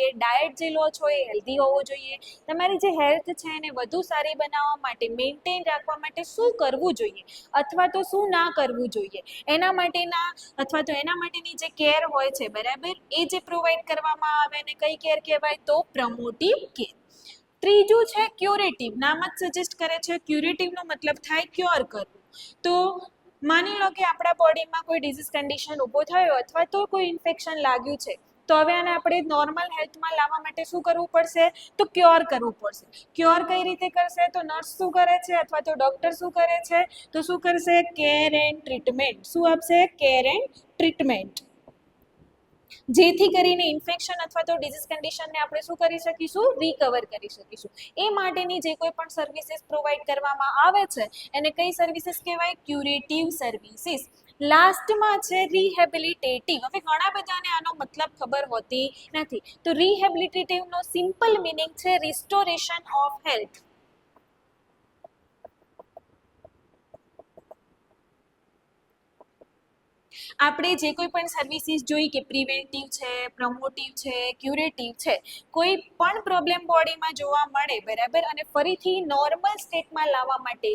જોઈએ, ડાયટ જે લો છો એ હેલ્ધી હોવો જોઈએ, તમારી જે હેલ્થ છે એને વધુ સારી બનાવવા માટે, મેન્ટેન રાખવા માટે શું કરવું જોઈએ અથવા તો શું ના કરવું જોઈએ, એના માટેની જે કેર હોય છે, બરાબર, એ જે પ્રોવાઈડ કરવામાં આવે એને કઈ કેર કહેવાય? તો પ્રમોટિવ કેર. ત્રીજું છે ક્યુરેટિવ. નામ જ સજેસ્ટ કરે છે ક્યુરેટિવનો મતલબ થાય ક્યોર કરવું. તો માની લો કે આપણા બોડીમાં કોઈ ડિઝીઝ કન્ડિશન ઊભો થયો અથવા તો કોઈ ઇન્ફેક્શન લાગ્યું છે, તો હવે આને આપણે નોર્મલ હેલ્થમાં લાવવા માટે શું કરવું પડશે? તો ક્યોર કરવું પડશે. ક્યોર કઈ રીતે કરશે? તો નર્સ શું કરે છે અથવા તો ડૉક્ટર શું કરે છે? તો શું કરશે? Care and treatment. શું આપશે? Care and treatment. જેથી કરીને ઇન્ફેક્શન અથવા તો ડિઝીઝ કન્ડિશનને આપણે શું કરી શકીશું? રિકવર કરી શકીશું. એ માટેની જે કોઈ પણ સર્વિસીસ પ્રોવાઈડ કરવામાં આવે છે એને કઈ સર્વિસીસ કહેવાય? Curative services. લાસ્ટમાં છે રિહેબિલિટેટિવ. હવે ઘણા બધાને આનો મતલબ ખબર હોતી નથી. તો રિહેબિલિટેટિવનો સિમ્પલ મિનિંગ છે રિસ્ટોરેશન ઓફ હેલ્થ. આપણે જે કોઈ પણ સર્વિસીસ જોઈ કે પ્રિવેન્ટિવ છે, પ્રમોટિવ છે, ક્યુરેટિવ છે, કોઈ પણ પ્રોબ્લેમ બોડીમાં જોવા મળે, બરાબર, અને ફરીથી નોર્મલ સ્ટેટમાં લાવવા માટે